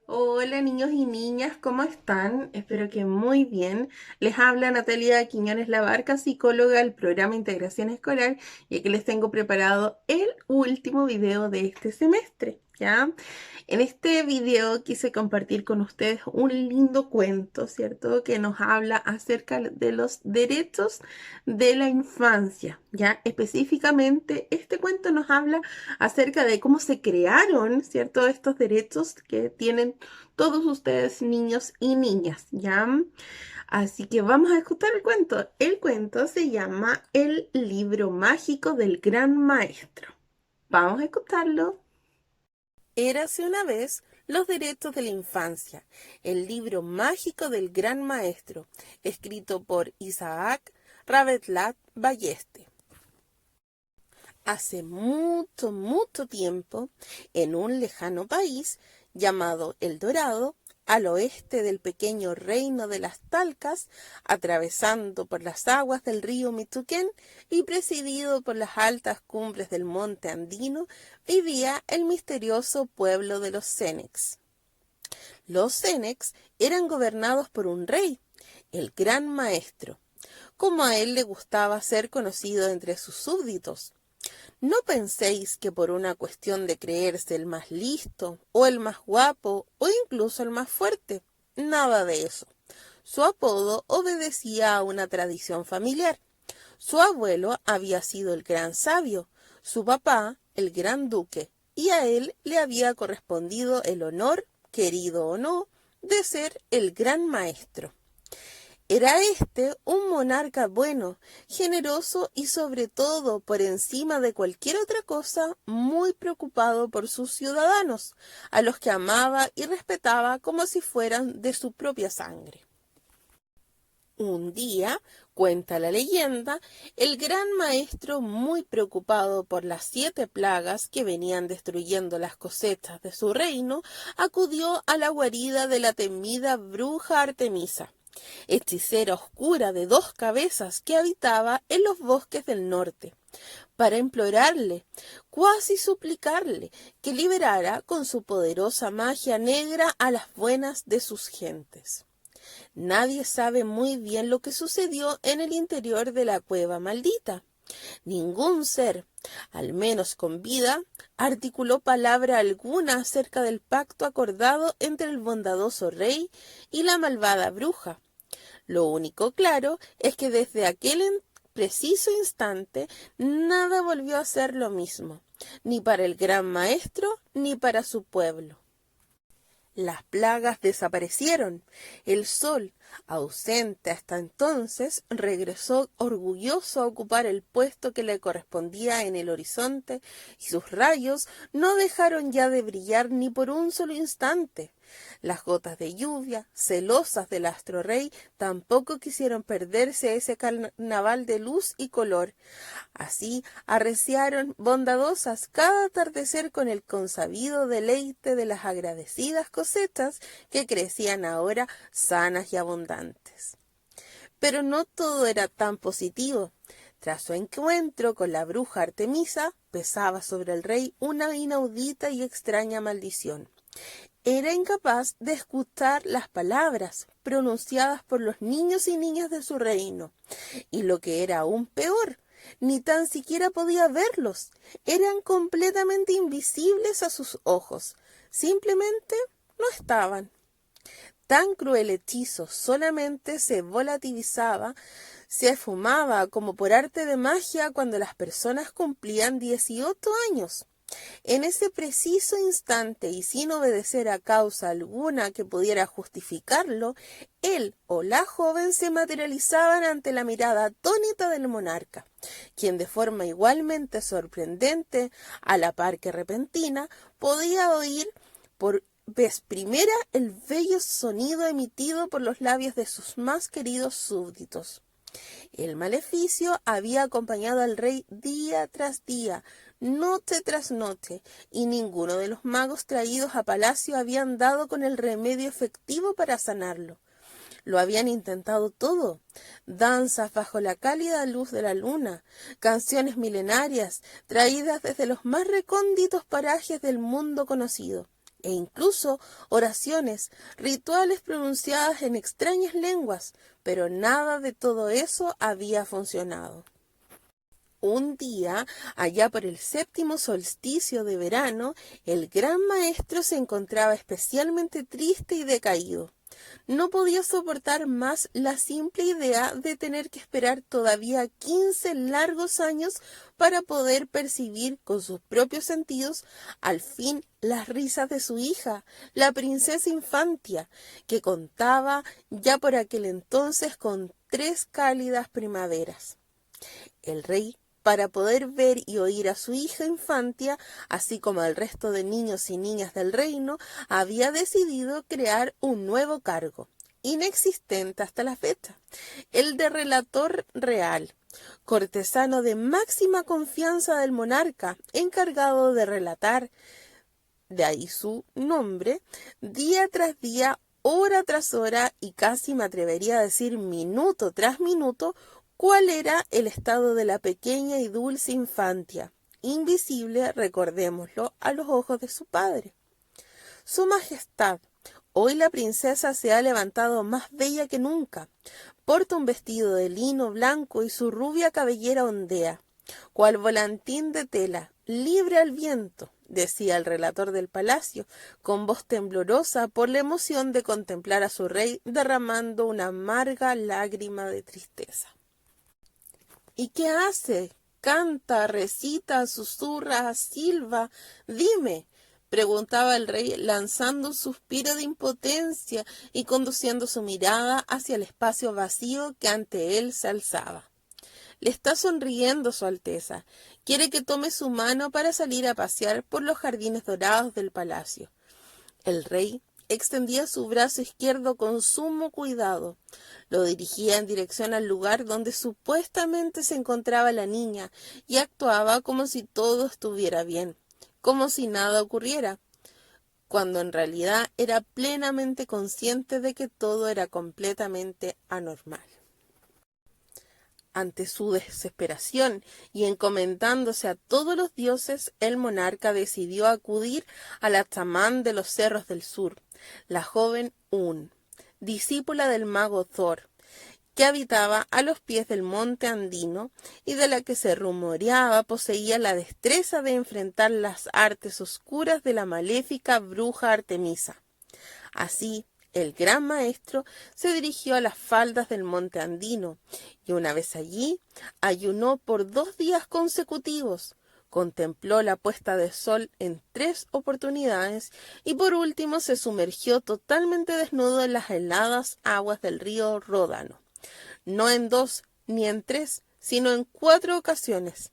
Hola niños y niñas, ¿cómo están? Espero que muy bien. Les habla Natalia Quiñones Labarca, psicóloga del programa Integración Escolar, y aquí les tengo preparado el último video de este semestre, ¿ya? En este video quise compartir con ustedes un lindo cuento, ¿cierto? Que nos habla acerca de los derechos de la infancia, ¿ya? Específicamente, este cuento nos habla acerca de cómo se crearon, ¿cierto? Estos derechos que tienen todos ustedes, niños y niñas, ¿ya? Así que vamos a escuchar el cuento. El cuento se llama El libro mágico del gran maestro. Vamos a escucharlo. Érase una vez Los derechos de la infancia, el libro mágico del gran maestro, escrito por Isaac Rabelais Balleste. Hace mucho, mucho tiempo, en un lejano país llamado El Dorado, al oeste del pequeño reino de las Talcas, atravesando por las aguas del río Mituquén y presidido por las altas cumbres del monte andino, vivía el misterioso pueblo de los Cenex. Los Cenex eran gobernados por un rey, el Gran Maestro, como a él le gustaba ser conocido entre sus súbditos. No penséis que por una cuestión de creerse el más listo, o el más guapo, o incluso el más fuerte. Nada de eso. Su apodo obedecía a una tradición familiar. Su abuelo había sido el gran sabio, su papá el gran duque, y a él le había correspondido el honor, querido o no, de ser el gran maestro. Era este un monarca bueno, generoso y sobre todo, por encima de cualquier otra cosa, muy preocupado por sus ciudadanos, a los que amaba y respetaba como si fueran de su propia sangre. Un día, cuenta la leyenda, el gran maestro, muy preocupado por las 7 plagas que venían destruyendo las cosechas de su reino, acudió a la guarida de la temida bruja Artemisa, hechicera oscura de 2 cabezas que habitaba en los bosques del norte, para implorarle, cuasi suplicarle, que liberara con su poderosa magia negra a las buenas de sus gentes. Nadie sabe muy bien lo que sucedió en el interior de la cueva maldita. Ningún ser, al menos con vida, articuló palabra alguna acerca del pacto acordado entre el bondadoso rey y la malvada bruja. Lo único claro es que desde aquel preciso instante nada volvió a ser lo mismo, ni para el gran maestro ni para su pueblo. Las plagas desaparecieron. El sol, ausente hasta entonces, regresó orgulloso a ocupar el puesto que le correspondía en el horizonte, y sus rayos no dejaron ya de brillar ni por un solo instante. Las gotas de lluvia, celosas del astro rey, tampoco quisieron perderse ese carnaval de luz y color. Así arreciaron bondadosas cada atardecer con el consabido deleite de las agradecidas cosechas que crecían ahora sanas y abundantes. Pero no todo era tan positivo. Tras su encuentro con la bruja Artemisa, pesaba sobre el rey una inaudita y extraña maldición. Era incapaz de escuchar las palabras pronunciadas por los niños y niñas de su reino, y lo que era aún peor, ni tan siquiera podía verlos. Eran completamente invisibles a sus ojos. Simplemente no estaban. Tan cruel hechizo solamente se volatilizaba, se esfumaba como por arte de magia cuando las personas cumplían 18 años. En ese preciso instante y sin obedecer a causa alguna que pudiera justificarlo, él o la joven se materializaban ante la mirada atónita del monarca, quien de forma igualmente sorprendente, a la par que repentina, podía oír por vez primera el bello sonido emitido por los labios de sus más queridos súbditos. El maleficio había acompañado al rey día tras día, noche tras noche, y ninguno de los magos traídos a palacio habían dado con el remedio efectivo para sanarlo. Lo habían intentado todo: danzas bajo la cálida luz de la luna, canciones milenarias traídas desde los más recónditos parajes del mundo conocido, e incluso oraciones, rituales pronunciadas en extrañas lenguas, pero nada de todo eso había funcionado. Un día, allá por el 7º solsticio de verano, el gran maestro se encontraba especialmente triste y decaído. No podía soportar más la simple idea de tener que esperar todavía 15 largos años para poder percibir con sus propios sentidos al fin las risas de su hija, la princesa Infantia, que contaba ya por aquel entonces con 3 cálidas primaveras. El rey, para poder ver y oír a su hija Infantia, así como al resto de niños y niñas del reino, había decidido crear un nuevo cargo, inexistente hasta la fecha, el de relator real, cortesano de máxima confianza del monarca, encargado de relatar, de ahí su nombre, día tras día, hora tras hora y casi me atrevería a decir minuto tras minuto, cuál era el estado de la pequeña y dulce Infantia, invisible, recordémoslo, a los ojos de su padre. Su Majestad, hoy la princesa se ha levantado más bella que nunca. Porta un vestido de lino blanco y su rubia cabellera ondea, cual volantín de tela, libre al viento, decía el relator del palacio, con voz temblorosa por la emoción de contemplar a su rey derramando una amarga lágrima de tristeza. ¿Y qué hace? Canta, recita, susurra, silba. Dime, preguntaba el rey, lanzando un suspiro de impotencia y conduciendo su mirada hacia el espacio vacío que ante él se alzaba. Le está sonriendo Su Alteza. Quiere que tome su mano para salir a pasear por los jardines dorados del palacio. El rey extendía su brazo izquierdo con sumo cuidado. Lo dirigía en dirección al lugar donde supuestamente se encontraba la niña y actuaba como si todo estuviera bien, como si nada ocurriera, cuando en realidad era plenamente consciente de que todo era completamente anormal. Ante su desesperación y encomendándose a todos los dioses, el monarca decidió acudir a la chamán de los cerros del sur, la joven Un, discípula del mago Thor, que habitaba a los pies del monte andino y de la que se rumoreaba poseía la destreza de enfrentar las artes oscuras de la maléfica bruja Artemisa. Así, el gran maestro se dirigió a las faldas del monte andino y una vez allí ayunó por 2 días consecutivos, contempló la puesta de sol en 3 oportunidades y por último se sumergió totalmente desnudo en las heladas aguas del río Ródano, no en 2 ni en 3, sino en 4 ocasiones.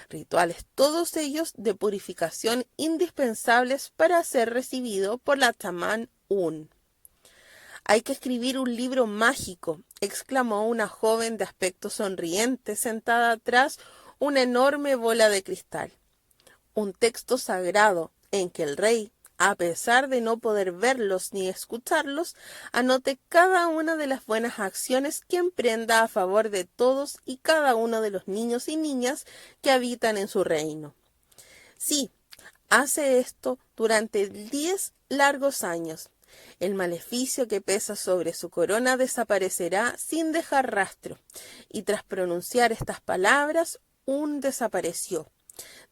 Rituales todos ellos de purificación indispensables para ser recibido por la chamán Un. «Hay que escribir un libro mágico», exclamó una joven de aspecto sonriente sentada tras una enorme bola de cristal. «Un texto sagrado en que el rey, a pesar de no poder verlos ni escucharlos, anote cada una de las buenas acciones que emprenda a favor de todos y cada uno de los niños y niñas que habitan en su reino. Sí, hace esto durante 10 largos años. El maleficio que pesa sobre su corona desaparecerá sin dejar rastro». Y tras pronunciar estas palabras, Un desapareció,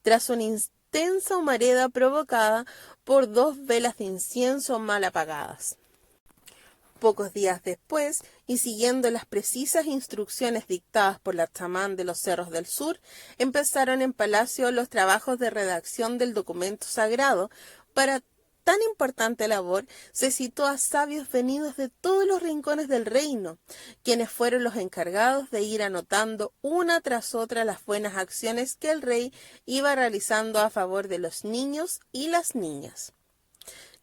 tras una intensa humareda provocada por 2 velas de incienso mal apagadas. Pocos días después, y siguiendo las precisas instrucciones dictadas por la chamán de los cerros del sur, empezaron en palacio los trabajos de redacción del documento sagrado. Para tan importante labor se citó a sabios venidos de todos los rincones del reino, quienes fueron los encargados de ir anotando una tras otra las buenas acciones que el rey iba realizando a favor de los niños y las niñas.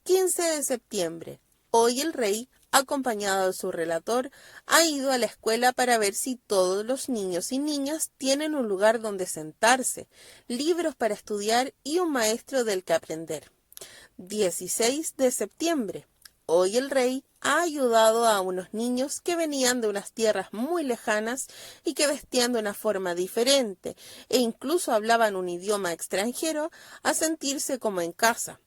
15 de septiembre. Hoy el rey, acompañado de su relator, ha ido a la escuela para ver si todos los niños y niñas tienen un lugar donde sentarse, libros para estudiar y un maestro del que aprender. 16 de septiembre. Hoy el rey ha ayudado a unos niños que venían de unas tierras muy lejanas y que vestían de una forma diferente e incluso hablaban un idioma extranjero a sentirse como en casa.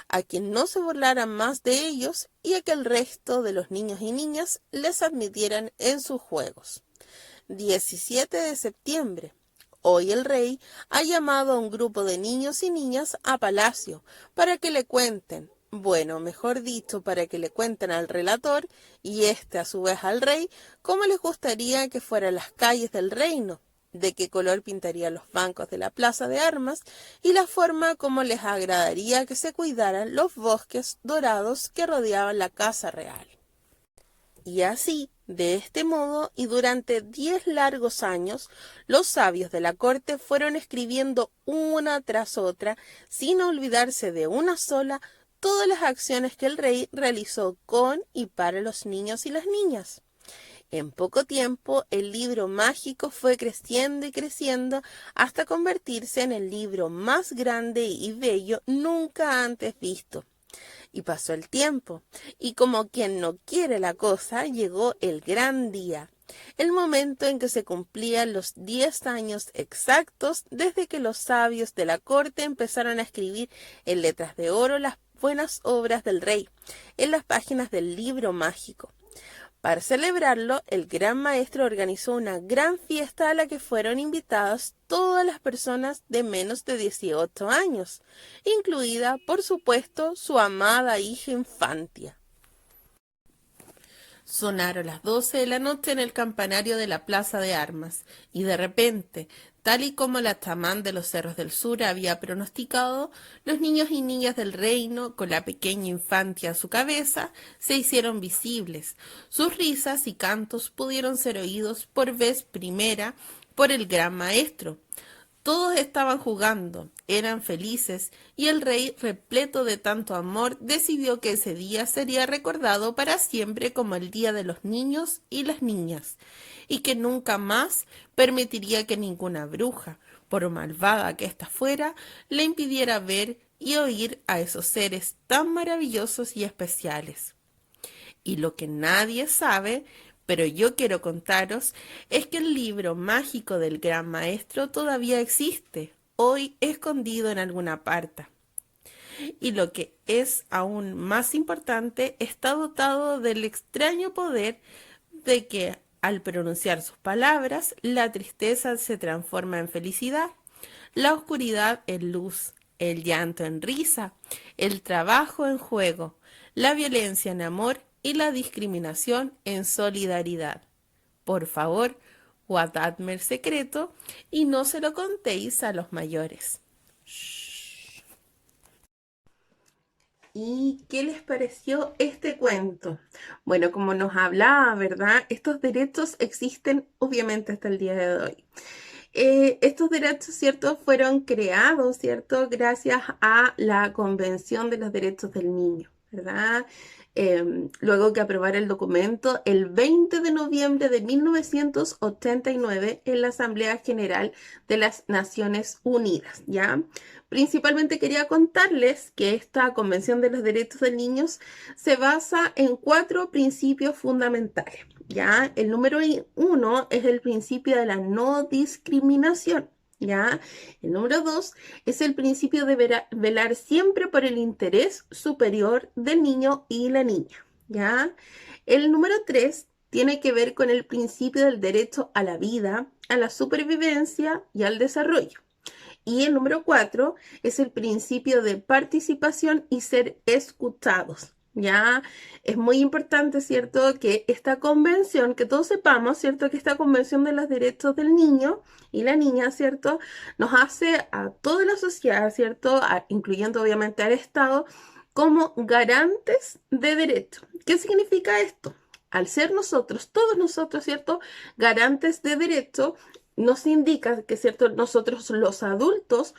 a que no se burlaran más de ellos y a que el resto de los niños y niñas les admitieran en sus juegos. 17 de septiembre. Hoy el rey ha llamado a un grupo de niños y niñas a palacio para que le cuenten, bueno, mejor dicho, para que le cuenten al relator y éste a su vez al rey cómo les gustaría que fueran las calles del reino, de qué color pintarían los bancos de la plaza de armas y la forma como les agradaría que se cuidaran los bosques dorados que rodeaban la casa real. Y así, de este modo, y durante 10 largos años, los sabios de la corte fueron escribiendo una tras otra, sin olvidarse de una sola, todas las acciones que el rey realizó con y para los niños y las niñas. En poco tiempo, el libro mágico fue creciendo y creciendo hasta convertirse en el libro más grande y bello nunca antes visto. Y pasó el tiempo, y como quien no quiere la cosa, llegó el gran día, el momento en que se cumplían los 10 años exactos desde que los sabios de la corte empezaron a escribir en letras de oro las buenas obras del rey, en las páginas del libro mágico. Para celebrarlo, el gran maestro organizó una gran fiesta a la que fueron invitadas todas las personas de menos de 18 años, incluida, por supuesto, su amada hija Infantia. Sonaron las 12 de la noche en el campanario de la plaza de armas, y de repente, tal y como la chamán de los cerros del sur había pronosticado, los niños y niñas del reino, con la pequeña Infantia a su cabeza, se hicieron visibles. Sus risas y cantos pudieron ser oídos por vez primera por el gran maestro. Todos estaban jugando, eran felices, y el rey, repleto de tanto amor, decidió que ese día sería recordado para siempre como el Día de los Niños y las Niñas, y que nunca más permitiría que ninguna bruja, por malvada que ésta fuera, le impidiera ver y oír a esos seres tan maravillosos y especiales. Y lo que nadie sabe, pero yo quiero contaros, es que el libro mágico del gran maestro todavía existe, hoy escondido en alguna parte. Y lo que es aún más importante, está dotado del extraño poder de que al pronunciar sus palabras, la tristeza se transforma en felicidad, la oscuridad en luz, el llanto en risa, el trabajo en juego, la violencia en amor y la discriminación en solidaridad. Por favor, guardadme el secreto y no se lo contéis a los mayores. Shh. ¿Y qué les pareció este cuento? Bueno, como nos hablaba, ¿verdad? Estos derechos existen obviamente hasta el día de hoy. Estos derechos, ¿cierto?, fueron creados, ¿cierto?, gracias a la Convención de los Derechos del Niño, ¿verdad? Luego que aprobara el documento el 20 de noviembre de 1989 en la Asamblea General de las Naciones Unidas, ¿ya? Principalmente quería contarles que esta Convención de los Derechos del Niño se basa en 4 principios fundamentales. ¿Ya? El número 1 es el principio de la no discriminación, ¿ya? El número 2 es el principio de velar siempre por el interés superior del niño y la niña, ¿ya? El número 3 tiene que ver con el principio del derecho a la vida, a la supervivencia y al desarrollo. Y el número 4 es el principio de participación y ser escuchados. Ya es muy importante, ¿cierto?, que esta convención, que todos sepamos, ¿cierto?, que esta convención de los derechos del niño y la niña, ¿cierto?, nos hace a toda la sociedad, ¿cierto?, incluyendo obviamente al Estado, como garantes de derecho. ¿Qué significa esto? Al ser nosotros, todos nosotros, ¿cierto?, garantes de derecho, nos indica que, ¿cierto?, nosotros los adultos,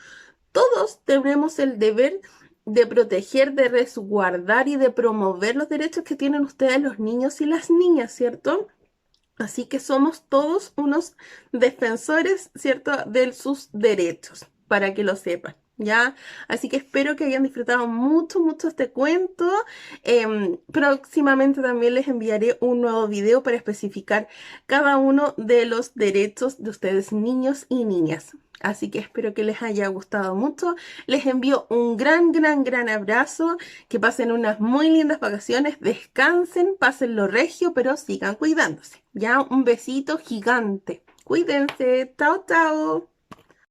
todos tenemos el deber de proteger, de resguardar y de promover los derechos que tienen ustedes los niños y las niñas, ¿cierto? Así que somos todos unos defensores, ¿cierto?, de sus derechos, para que lo sepan, ¿ya? Así que espero que hayan disfrutado mucho, mucho este cuento. Próximamente también les enviaré un nuevo video para especificar cada uno de los derechos de ustedes, niños y niñas. Así que espero que les haya gustado mucho. Les envío un gran abrazo. Que pasen unas muy lindas vacaciones. Descansen, pasen lo regio, pero sigan cuidándose. Ya un besito gigante. Cuídense. Chao, chao.